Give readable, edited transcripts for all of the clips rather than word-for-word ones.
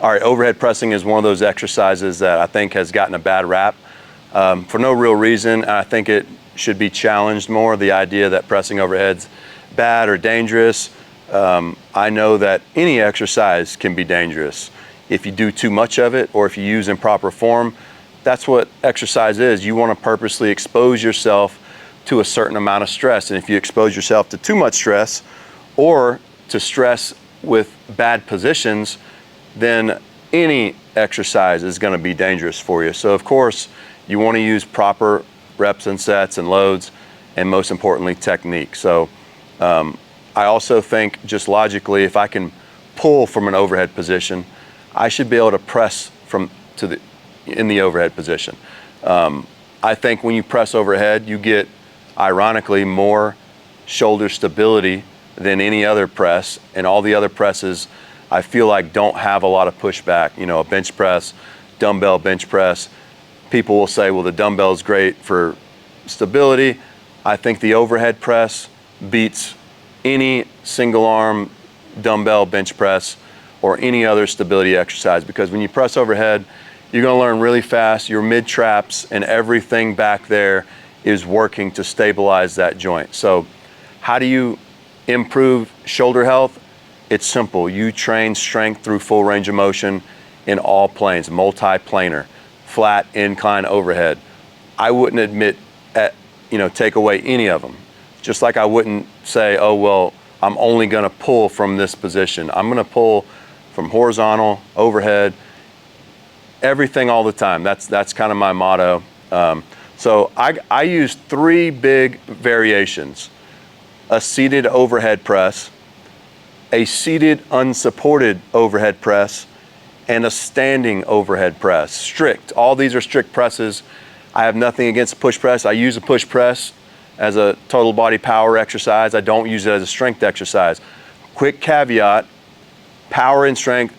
All right, overhead pressing is one of those exercises that I think has gotten a bad rap for no real reason. I think it should be challenged more, the idea that pressing overhead's bad or dangerous. I know that any exercise can be dangerous if you do too much of it or if you use improper form. That's what exercise is. You want to purposely expose yourself to a certain amount of stress. And if you expose yourself to too much stress or to stress with bad positions, then any exercise is going to be dangerous for you. So of course, you want to use proper reps and sets and loads, and most importantly, technique. So I also think just logically, if I can pull from an overhead position, I should be able to press in the overhead position. I think when you press overhead, you get, ironically, more shoulder stability than any other press, and all the other presses I feel like don't have a lot of pushback. You know, a bench press, dumbbell bench press, people will say, well, the dumbbell is great for stability. I think the overhead press beats any single arm dumbbell bench press or any other stability exercise, because when you press overhead, you're going to learn really fast. Your mid traps and everything back there is working to stabilize that joint. So how do you improve shoulder health? It's simple. You train strength through full range of motion in all planes, multi-planar, flat, incline, overhead. I wouldn't take away any of them. Just like I wouldn't say, oh, well, I'm only going to pull from this position. I'm going to pull from horizontal, overhead, everything all the time. That's kind of my motto. So I use 3 big variations: a seated overhead press, a seated unsupported overhead press, and a standing overhead press. Strict. All these are strict presses. I have nothing against a push press. I use a push press as a total body power exercise. I don't use it as a strength exercise. Quick caveat, power and strength,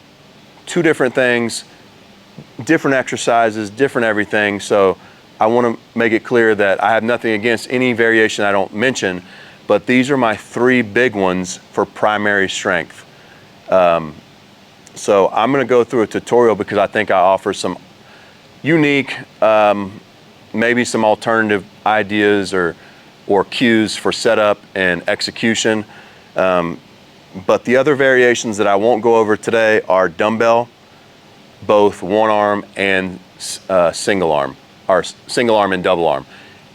2 different things, different exercises, different everything. So I want to make it clear that I have nothing against any variation I don't mention, but these are my 3 big ones for primary strength. So I'm going to go through a tutorial because I think I offer some unique, maybe some alternative ideas or cues for setup and execution. But the other variations that I won't go over today are dumbbell, both one arm and single arm, or single arm and double arm.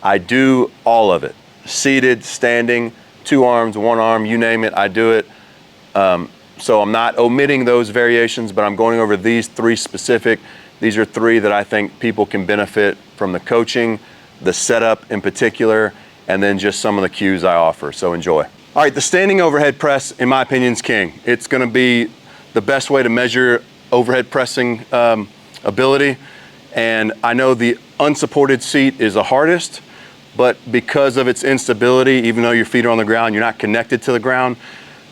I do all of it. Seated, standing, 2 arms, 1 arm, you name it, I do it. So I'm not omitting those variations, but I'm going over these 3 specific. These are 3 that I think people can benefit from the coaching, the setup in particular, and then just some of the cues I offer. So enjoy. All right, the standing overhead press, in my opinion, is king. It's going to be the best way to measure overhead pressing ability. And I know the unsupported seat is the hardest, but because of its instability, even though your feet are on the ground, you're not connected to the ground,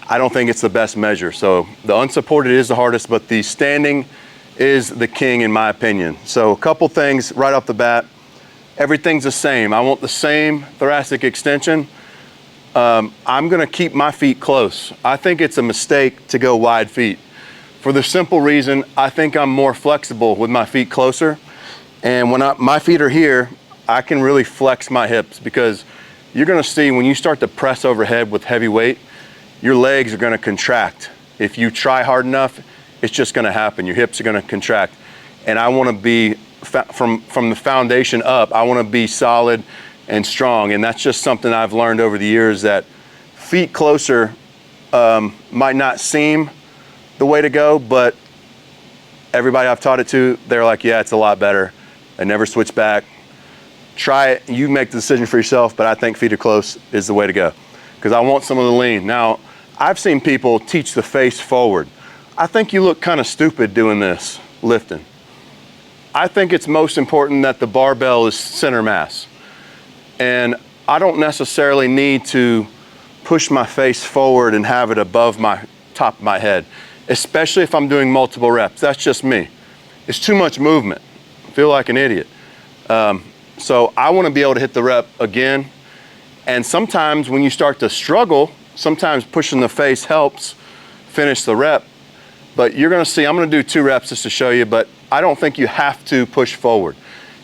I don't think it's the best measure. So the unsupported is the hardest, but the standing is the king in my opinion. So a couple things right off the bat. Everything's the same. I want the same thoracic extension. I'm gonna keep my feet close. I think it's a mistake to go wide feet. For the simple reason, I think I'm more flexible with my feet closer. And when my feet are here, I can really flex my hips, because you're gonna see when you start to press overhead with heavy weight, your legs are gonna contract. If you try hard enough, it's just gonna happen. Your hips are gonna contract. And I wanna be, from the foundation up, I wanna be solid and strong. And that's just something I've learned over the years, that feet closer might not seem the way to go, but everybody I've taught it to, they're like, yeah, it's a lot better. They never switch back. Try it, you make the decision for yourself, but I think feet are close is the way to go, because I want some of the lean. Now, I've seen people teach the face forward. I think you look kind of stupid doing this, lifting. I think it's most important that the barbell is center mass. And I don't necessarily need to push my face forward and have it above my top of my head, especially if I'm doing multiple reps. That's just me. It's too much movement. I feel like an idiot. So I want to be able to hit the rep again. And sometimes when you start to struggle, sometimes pushing the face helps finish the rep. But you're gonna see, I'm gonna do 2 reps just to show you, but I don't think you have to push forward.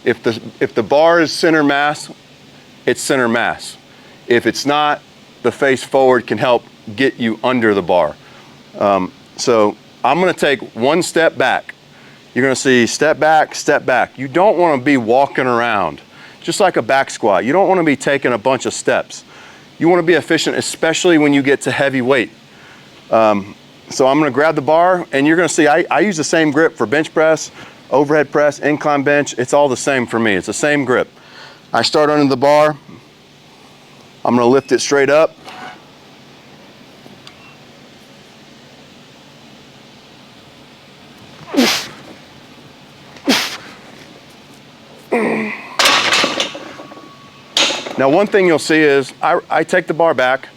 If the bar is center mass, it's center mass. If it's not, the face forward can help get you under the bar. So I'm gonna take 1 step back. You're gonna see step back, step back. You don't wanna be walking around, just like a back squat. You don't wanna be taking a bunch of steps. You wanna be efficient, especially when you get to heavy weight. So I'm gonna grab the bar, and you're gonna see I use the same grip for bench press, overhead press, incline bench. It's all the same for me. It's the same grip. I start under the bar. I'm gonna lift it straight up. Now, one thing you'll see is I take the bar back.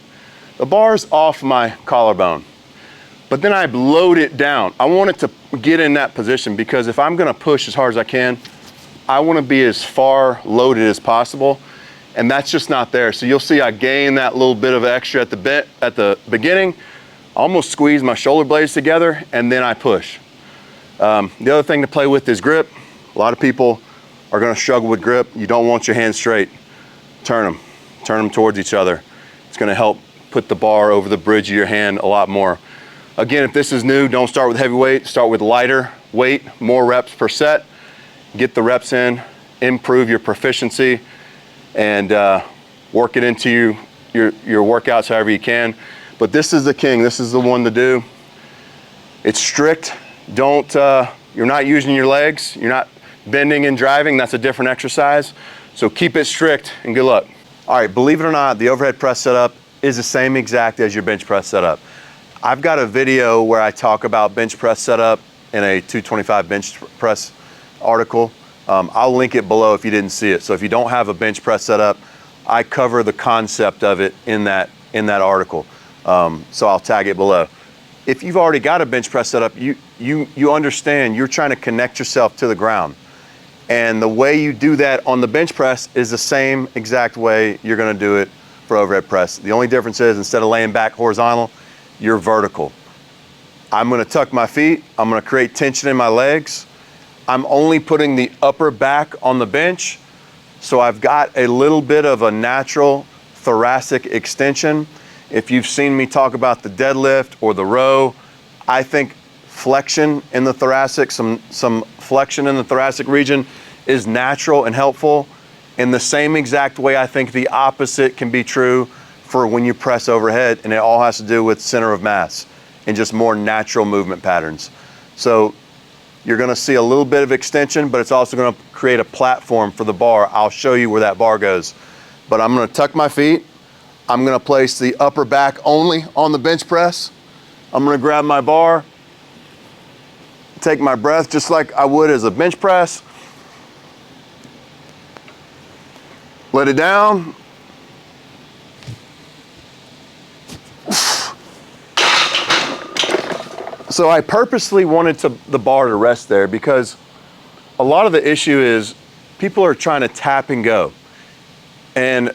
The bar's off my collarbone, but then I load it down. I want it to get in that position, because if I'm gonna push as hard as I can, I wanna be as far loaded as possible, and that's just not there. So you'll see I gain that little bit of extra at the beginning, almost squeeze my shoulder blades together, and then I push. The other thing to play with is grip. A lot of people are gonna struggle with grip. You don't want your hands straight. Turn them towards each other. It's gonna help put the bar over the bridge of your hand a lot more. Again, if this is new, don't start with heavy weight, start with lighter weight, more reps per set. Get the reps in, improve your proficiency, and work it into your workouts however you can. But this is the king, this is the one to do. It's strict. You're not using your legs, you're not bending and driving, that's a different exercise. So keep it strict and good luck. All right, believe it or not, the overhead press setup is the same exact as your bench press setup. I've got a video where I talk about bench press setup in a 225 bench press article. I'll link it below if you didn't see it. So if you don't have a bench press setup, I cover the concept of it in that article. So I'll tag it below. If you've already got a bench press setup, you understand you're trying to connect yourself to the ground. And the way you do that on the bench press is the same exact way you're gonna do it for overhead press. The only difference is, instead of laying back horizontal, you're vertical. I'm gonna tuck my feet, I'm gonna create tension in my legs. I'm only putting the upper back on the bench, so I've got a little bit of a natural thoracic extension. If you've seen me talk about the deadlift or the row, I think flexion in the thoracic, some flexion in the thoracic region is natural and helpful. In the same exact way, I think the opposite can be true for when you press overhead, and it all has to do with center of mass and just more natural movement patterns. So you're gonna see a little bit of extension, but it's also gonna create a platform for the bar. I'll show you where that bar goes. But I'm gonna tuck my feet. I'm gonna place the upper back only on the bench press. I'm gonna grab my bar, take my breath just like I would as a bench press. Let it down. So I purposely wanted the bar to rest there, because a lot of the issue is people are trying to tap and go. And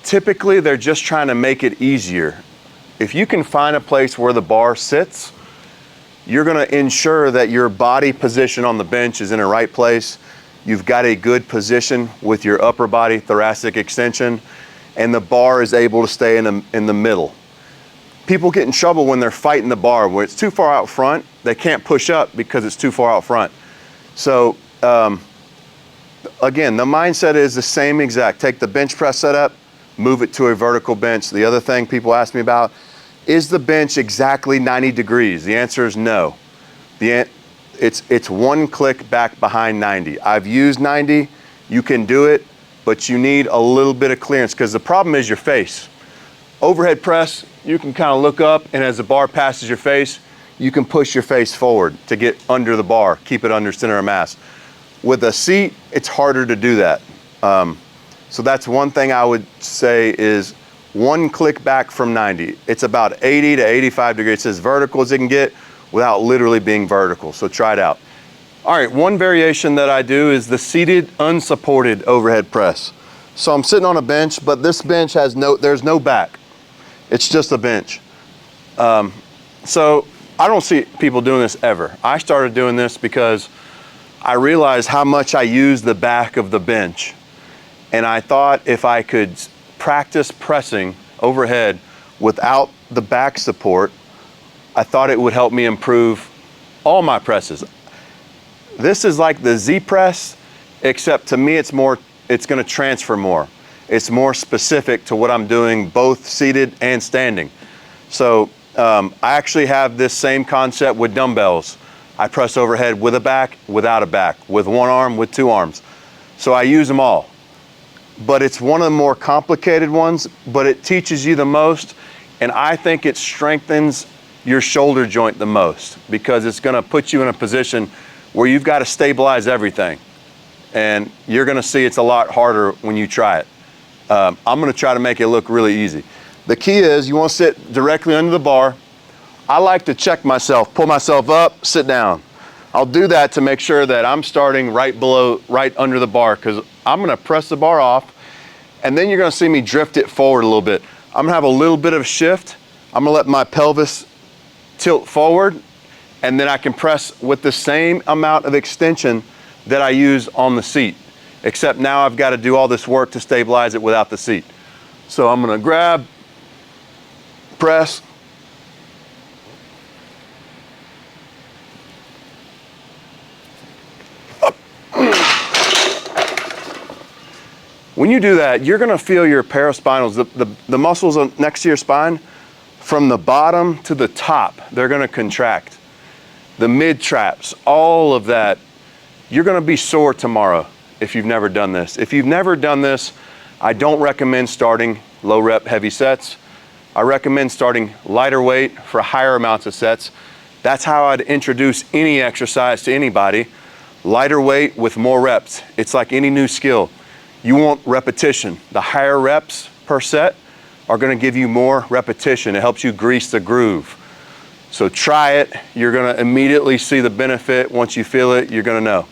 typically they're just trying to make it easier. If you can find a place where the bar sits, you're gonna ensure that your body position on the bench is in the right place. You've got a good position with your upper body thoracic extension, and the bar is able to stay in the middle. People get in trouble when they're fighting the bar. Where it's too far out front, they can't push up because it's too far out front. So again, the mindset is the same exact. Take the bench press setup, move it to a vertical bench. The other thing people ask me about, is the bench exactly 90 degrees? The answer is no. It's one click back behind 90. I've used 90, you can do it, but you need a little bit of clearance, because the problem is your face. Overhead press, you can kind of look up, and as the bar passes your face, you can push your face forward to get under the bar, keep it under center of mass. With a seat, it's harder to do that. So that's one thing I would say is one click back from 90. It's about 80 to 85 degrees. It's as vertical as it can get without literally being vertical. So try it out. All right, one variation that I do is the seated unsupported overhead press. So I'm sitting on a bench, but this bench has there's no back. It's just a bench. So I don't see people doing this ever. I started doing this because I realized how much I use the back of the bench. And I thought if I could practice pressing overhead without the back support, I thought it would help me improve all my presses. This is like the Z press, except to me it's going to transfer more. It's more specific to what I'm doing both seated and standing. So I actually have this same concept with dumbbells. I press overhead with a back, without a back, with one arm, with two arms. So I use them all. But it's one of the more complicated ones, but it teaches you the most, and I think it strengthens your shoulder joint the most, because it's going to put you in a position where you've got to stabilize everything. And you're going to see it's a lot harder when you try it. I'm going to try to make it look really easy. The key is you want to sit directly under the bar. I like to check myself, pull myself up, sit down. I'll do that to make sure that I'm starting right under the bar, because I'm going to press the bar off, and then you're going to see me drift it forward a little bit. I'm going to have a little bit of shift. I'm going to let my pelvis tilt forward, and then I can press with the same amount of extension that I use on the seat, except now I've got to do all this work to stabilize it without the seat. So I'm going to grab, press, up. When you do that, you're going to feel your paraspinals, the muscles next to your spine, from the bottom to the top, they're going to contract. The mid traps, all of that, you're going to be sore tomorrow if you've never done this. If you've never done this, I don't recommend starting low rep heavy sets. I recommend starting lighter weight for higher amounts of sets. That's how I'd introduce any exercise to anybody. Lighter weight with more reps. It's like any new skill. You want repetition. The higher reps per set are going to give you more repetition. It helps you grease the groove. So try it. You're going to immediately see the benefit. Once you feel it, you're going to know.